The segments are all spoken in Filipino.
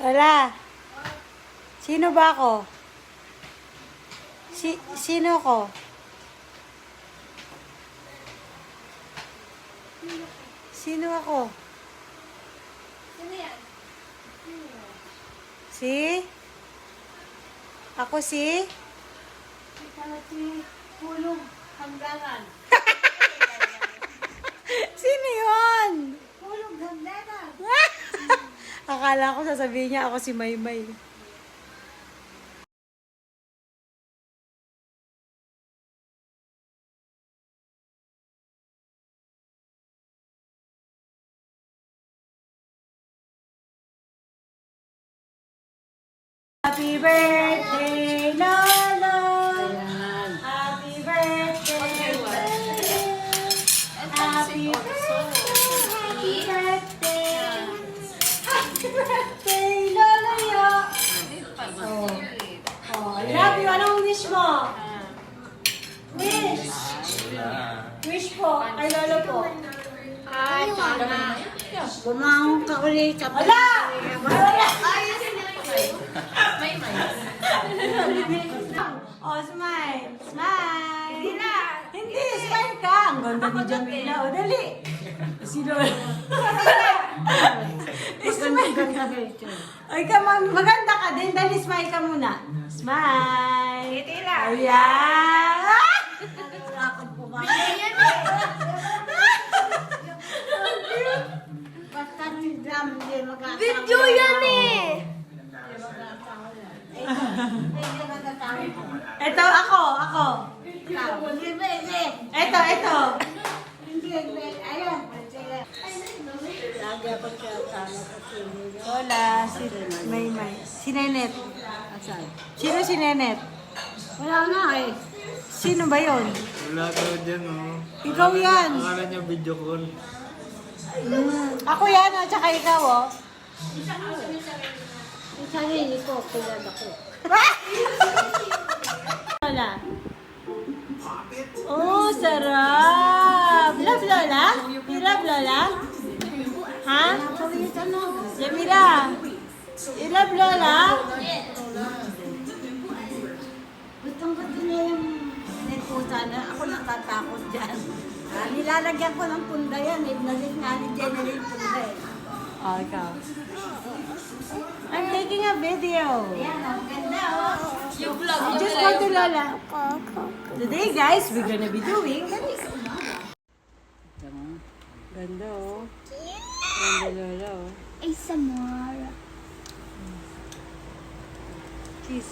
Wala. Sino ba ako? Sino ko? Sino ako? Sino yan? Si? Ako si? Ikaw si Pulong Hanggaran. Sino yun? Pulong Hanggaran. Akala ko sasabihin niya ako si Maymay. Happy birthday, Lolo! Happy birthday! Happy birthday! Happy birthday, Lolo Yo! Oh, I love you. Anong wish mo? Wish! Wish po, kay Lolo po. Ay, tama. Bumangon ka ulit sa Wala! Wala! May. Oh, smile! Smile! Hindi, smile ka! Ang ganda ni Jamila. O, dali! Si Lola. Ganda dito. Ay, maganda ka din. Dali, smile ka muna. Smile! Ngiti lang. Ayan! Lakad po ba? Basta nindam, hindi magkakaroon. Video yan eh. Hindi magkakaroon. Ito, ako. Hindi. Ito. Hindi, ayun. Lagi ako siya sana sa sini. Lola, si Maymay. Si Nenet. Asan? Sino si Nenet? Wala nga eh. Sino ba yon? Wala daw dyan, oh. Ikaw yan. Akala niya video call. Ako yan, at saka ikaw, oh. Yung sarili ko, kilala ko. Lola. Oh, sarap. Love Lola? You love Lola? Ha? Jamila. You love Lola? Gustong-gusto niya yung pusa na ako natatakot dyan. Nilalagyan ko ng punda yan eh. Nalit nga ni Jenny yung punda eh. Oh, ikaw. I'm taking a video. Ayan, ang ganda oh. Yung vlog. I just want to Lola. Today, guys, we're gonna be doing... Ganda, oh. Ganda, Lola, oh. Ay, Samara. Kiss.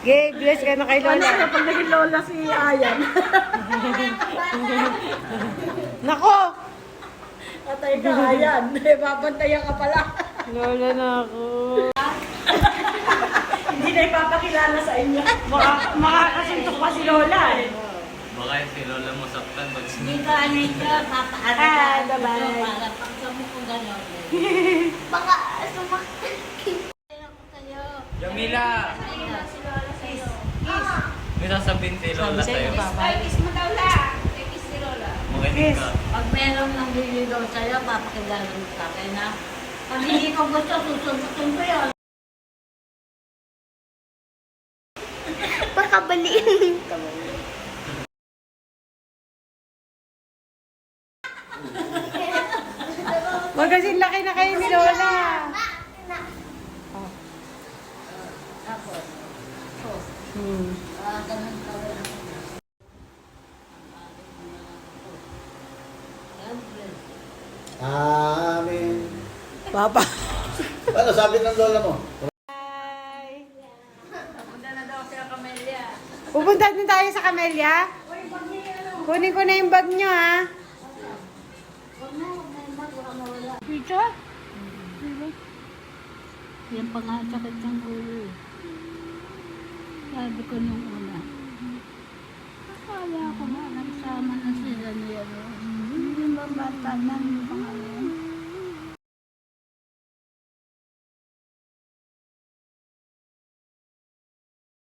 Gay, bless ka na kay Lola. Pag naging lola si Ayan. Nako! Patay ka Ayan. Babantayan ka pala. Lola na ako. Hindi na ipapakilala sa inyo. Makakasuntok pa si Lola. Baka yung si Lola mo saktan pag Dito ano ito, papaarap Ah, ka. bye-bye. Para pag sa mo kung gano'n. Baka sumakit. Ako kayo. Jamila! Ayun si Lola sa'yo. May sasabihin si Lola Sabi sa'yo, sa'yo. Papa. Ay, kiss mo daw la. Ay, kiss si Lola. Makinig ka. Pag meron ng lililo sa'yo, papakilala mo sa akin na. Pag hindi ko gusto, susundutin ko yun. Baka baliin ka mo. Wag kasing laki na kayo ni Lola. Tapos, Hmm. ganun ka rin. Amen. Papa. Ano sabi ng lola mo? Hi. Punta na daw siya Camellia. Pupunta din tayo sa Camellia. Kunin ko na yung bag nyo, ha? Huwag na yung bag, baka mawala. Picture? Yan pa nga sakit ng ulo eh. Sabi ko nung una. Akala ko na nagsama na sila niya. Hindi ba bata na